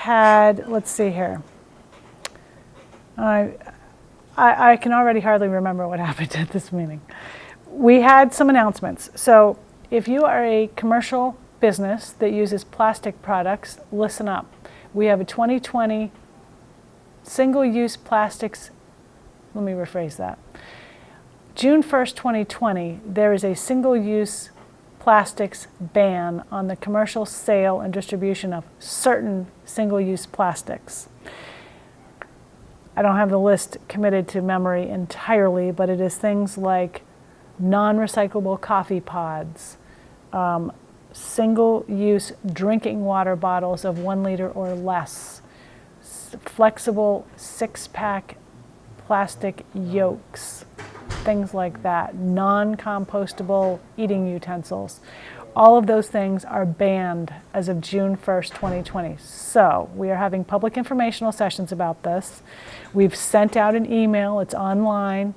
had, let's see here. I can already hardly remember what happened at this meeting. We had some announcements. So if you are a commercial business that uses plastic products, listen up. We have a 2020 single-use plastics, let me rephrase that. June 1st, 2020, there is a single-use plastics ban on the commercial sale and distribution of certain single-use plastics. I don't have the list committed to memory entirely, but it is things like non-recyclable coffee pods, single-use drinking water bottles of 1 liter or less, flexible 6-pack plastic yolks, things like that, non-compostable eating utensils. All of those things are banned as of June 1st, 2020. So we are having public informational sessions about this. We've sent out an email, it's online,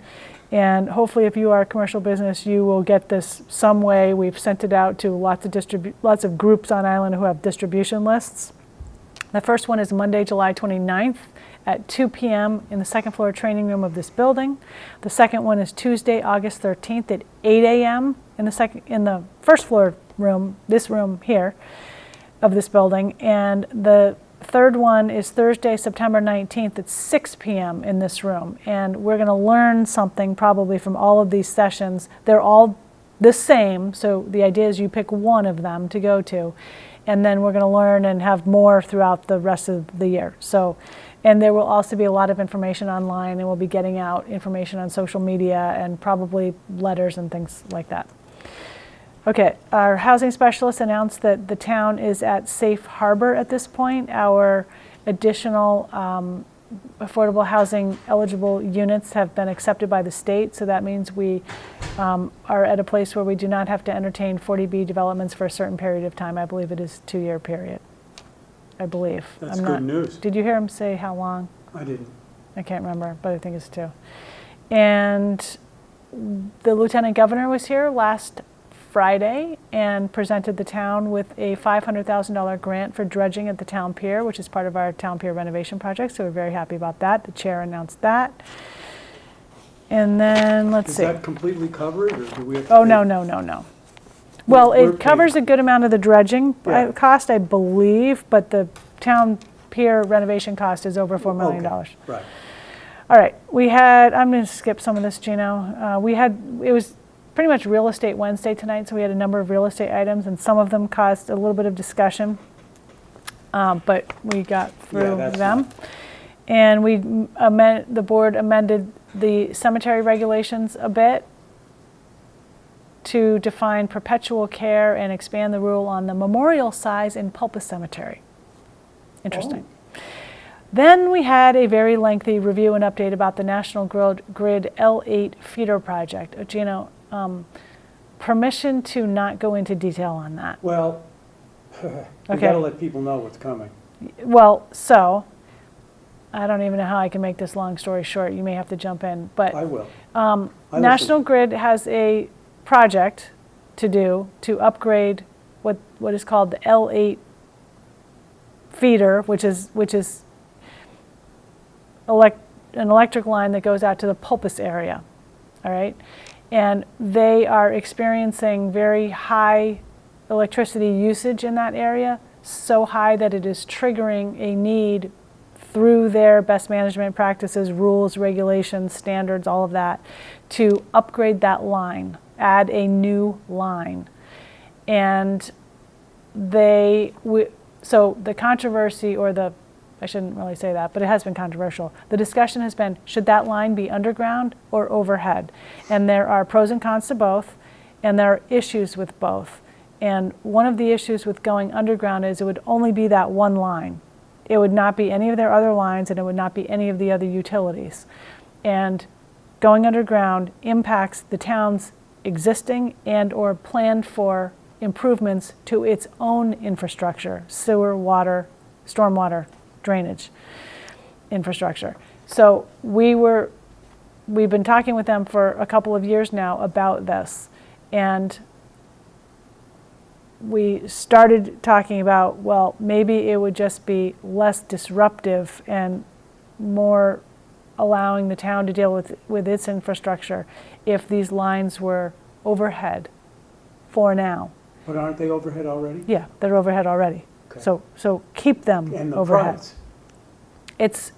and hopefully if you are a commercial business, you will get this some way. We've sent it out to lots of groups on island who have distribution lists. The first one is Monday, July 29th at 2 p.m. in the second floor training room of this building. The second one is Tuesday, August 13th at 8 a.m. in the first floor room, this room here of this building. And the third one is Thursday, September 19th at 6 p.m. in this room. And we're going to learn something probably from all of these sessions. They're all the same, so the idea is you pick one of them to go to. And then we're going to learn and have more throughout the rest of the year. So, and there will also be a lot of information online, and we'll be getting out information on social media and probably letters and things like that. Okay, our housing specialist announced that the town is at safe harbor at this point. Our additional affordable housing eligible units have been accepted by the state, so that means we are at a place where we do not have to entertain 40B developments for a certain period of time. I believe it is a 2-year period. I believe. That's good news. Did you hear him say how long? I didn't. I can't remember, but I think it's 2. And the Lieutenant Governor was here last Friday and presented the town with a $500,000 grant for dredging at the town pier, which is part of our town pier renovation project, so we're very happy about that. The chair announced that. And then, let's see. Is that completely covered, or do we have to Oh, pay? no. Well, We're it covers a good amount of the dredging Yeah. cost, I believe, but the town pier renovation cost is over $4 million. Okay, right. All right, I'm going to skip some of this, Gino. It was pretty much Real Estate Wednesday tonight, so we had a number of real estate items, and some of them caused a little bit of discussion, but we got through them. And the board amended the cemetery regulations a bit to define perpetual care and expand the rule on the memorial size in Pulpus Cemetery. Interesting. Oh. Then we had a very lengthy review and update about the National Grid L8 feeder project. Gino, permission to not go into detail on that. Well, we got to let people know what's coming. Well, so I don't even know how I can make this long story short. You may have to jump in, but I will. National Grid has a project to do to upgrade what is called the L8 feeder, which is an electric line that goes out to the Pulpus area. All right, and they are experiencing very high electricity usage in that area, so high that it is triggering a need through their best management practices, rules, regulations, standards, all of that, to upgrade that line, add a new line. And so the controversy, I shouldn't really say that, but it has been controversial. The discussion has been, should that line be underground or overhead? And there are pros and cons to both, and there are issues with both. And one of the issues with going underground is it would only be that one line. It would not be any of their other lines, and it would not be any of the other utilities. And going underground impacts the town's existing and or planned for improvements to its own infrastructure, sewer, water, stormwater, drainage infrastructure. So we've been talking with them for a couple of years now about this, and we started talking about, well, maybe it would just be less disruptive and more allowing the town to deal with its infrastructure if these lines were overhead for now. But aren't they overhead already? Yeah, they're overhead already. Okay. So keep them And the overhead. price?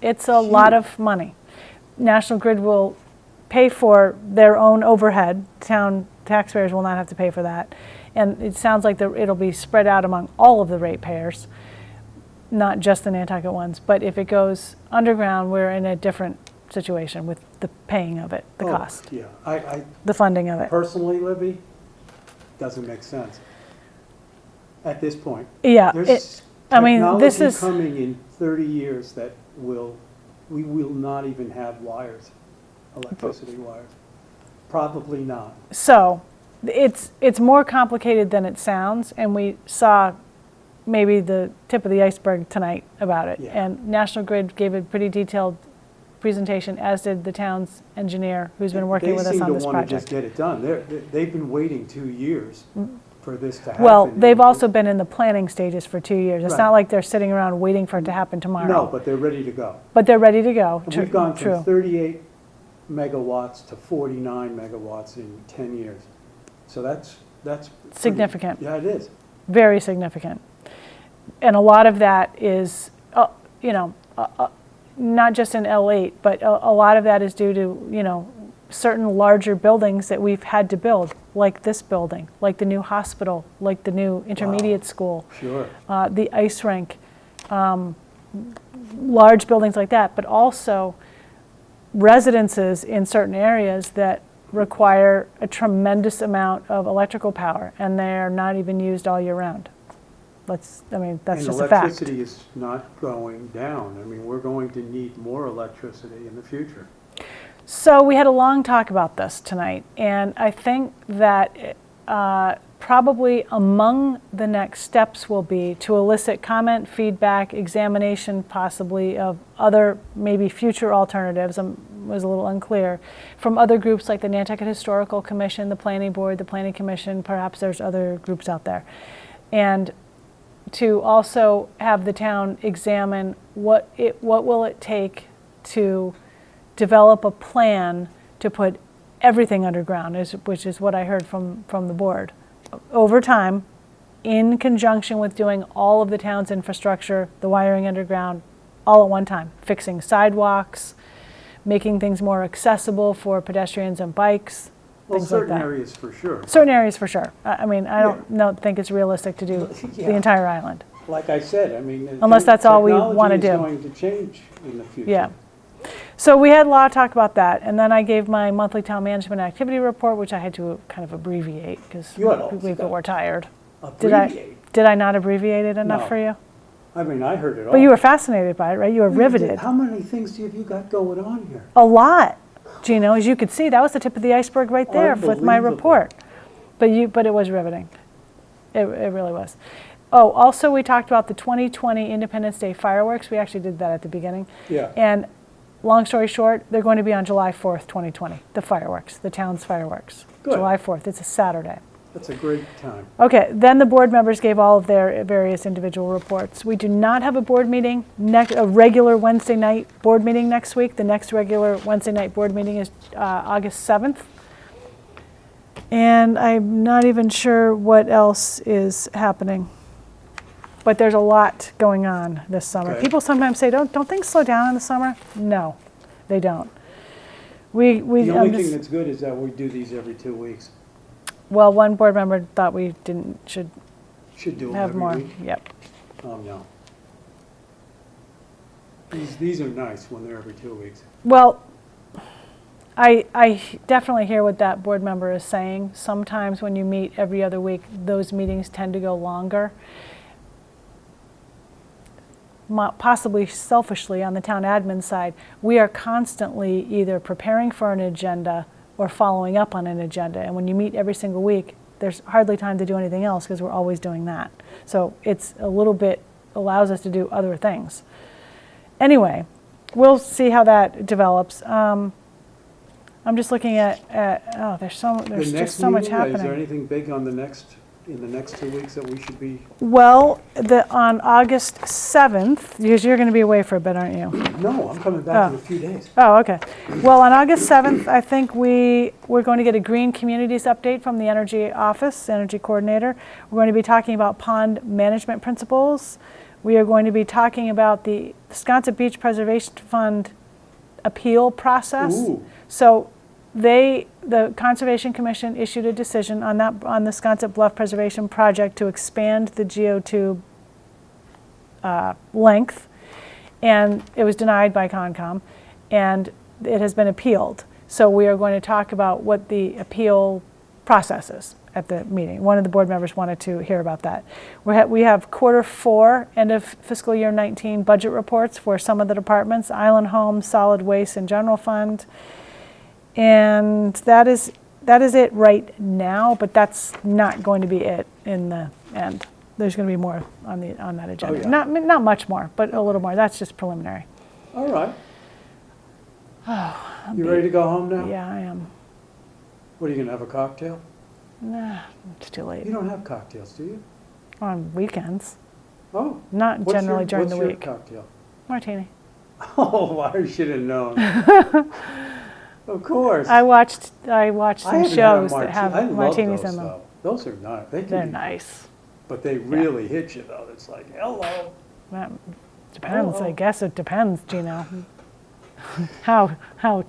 It's a lot of money. National Grid will pay for their own overhead. Town taxpayers will not have to pay for that. And it sounds like it'll be spread out among all of the ratepayers, not just the Nantucket ones. But if it goes underground, we're in a different situation with the paying of it, the cost, Yeah, I the funding of it. personally, Libby, doesn't make sense at this point. Yeah, There's I mean, this technology is, coming in 30 years that we will not even have wires, electricity wires. Probably not. so it's more complicated than it sounds, and we saw maybe the tip of the iceberg tonight about it. Yeah. And National Grid gave a pretty detailed presentation, as did the town's engineer who's been working with us on this They seem to want to just project. get it done. They've been waiting 2 years for this to happen. Well, they've also been in the planning stages for 2 years. It's Right. not like they're sitting around waiting for it to happen tomorrow. No, but they're ready to go. But they're ready to go. And True- we've gone True. from 38 megawatts to 49 megawatts in 10 years. So that's pretty- Significant. Yeah, it is. Very significant. And a lot of that is, not just in L8, but a lot of that is due to, certain larger buildings that we've had to build, like this building, like the new hospital, like the new intermediate school, Sure. the ice rink, large buildings like that, but also residences in certain areas that require a tremendous amount of electrical power, and they're not even used all year round. That's just a fact. And electricity is not going down. I mean, we're going to need more electricity in the future. So we had a long talk about this tonight, and I think that probably among the next steps will be to elicit comment, feedback, examination possibly of other maybe future alternatives. Was a little unclear, from other groups like the Nantucket Historical Commission, the Planning Board, the Planning Commission, perhaps there's other groups out there. And to also have the town examine what will it take to develop a plan to put everything underground, which is what I heard from the board. Over time, in conjunction with doing all of the town's infrastructure, the wiring underground, all at one time, fixing sidewalks, making things more accessible for pedestrians and bikes, Well, things like certain that. areas for sure. Certain areas for sure. I mean, I don't think it's realistic to do the Yeah. entire island. Like I said, I mean, Unless that's all we wanna do. Technology is going to change in the future. Yeah. So we had a lot of talk about that, and then I gave my monthly town management activity report, which I had to kind of abbreviate because You had all- people were tired. Abbreviate. Did I not abbreviate it enough No. for you? I mean, I heard it all. But you were fascinated by it, right? You were You did. riveted. How many things have you got going on here? A lot, Gino, as you could see. That was the tip of the iceberg right there with my Unbelievable. report. But it was riveting. It really was. Oh, also we talked about the 2020 Independence Day fireworks. We actually did that at the beginning. Yeah. And long story short, they're going to be on July 4th, 2020, the fireworks, the town's fireworks. Good. July 4th, it's a Saturday. That's a great time. Okay, then the board members gave all of their various individual reports. We do not have a board meeting, a regular Wednesday night board meeting next week. The next regular Wednesday night board meeting is August 7th. And I'm not even sure what else is happening. But there's a lot going on this summer. Okay. People sometimes say, don't things slow down in the summer? No, they don't. The only thing that's good is that we do these every 2 weeks. Well, one board member thought we should Should do them have every more. week. Yep. Oh, no. These are nice when they're every 2 weeks. Well, I definitely hear what that board member is saying. Sometimes when you meet every other week, those meetings tend to go longer. Possibly selfishly on the town admin side, we are constantly either preparing for an agenda or following up on an agenda. And when you meet every single week, there's hardly time to do anything else because we're always doing that. So it's a little bit, allows us to do other things. Anyway, we'll see how that develops. I'm just looking at there's The just next so much meeting, Is there happening. anything big on the next in the next 2 weeks that we should be? Well, on August 7th, because you're going to be away for a bit, aren't you? No, I'm coming back in a few days. Oh, okay. Well, on August 7th, I think we're going to get a Green Communities update from the Energy Office, Energy Coordinator. We're going to be talking about pond management principles. We are going to be talking about the Wisconsin Beach Preservation Fund appeal process. Ooh. So the Conservation Commission issued a decision on the Sconset Bluff Preservation Project to expand the geotube length, and it was denied by Concom, and it has been appealed. So we are going to talk about what the appeal process is at the meeting. One of the board members wanted to hear about that. We have Q4, end of fiscal year 19 budget reports for some of the departments, Island Home, Solid Waste, and General Fund. And that is it right now, but that's not going to be it in the end. There's going to be more on that agenda. Oh, yeah. Not much more, but a little more. That's just preliminary. All right. You ready to go home now? Yeah, I am. What, are you going to have a cocktail? Nah, it's too late. You don't have cocktails, do you? On weekends, Oh. not generally during the What's week. your cocktail? Martini. Oh, I should have known. Of course. I watched some haven't shows had a that have I love martinis those, in them. though. Those are nice. They're nice. But they really hit you, though. It's like, hello. That depends. I Oh. guess it depends, Gino. how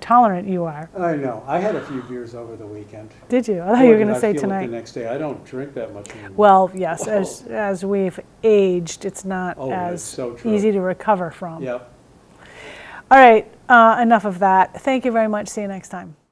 tolerant you are. I know. I had a few beers over the weekend. Did you? I thought you were Boy, going did to I say feel it tonight. the next day. I don't drink that much anymore. Well, yes, Whoa. as we've aged, it's not Oh, that's as so true. easy to recover from. Yep. All right, enough of that. Thank you very much. See you next time.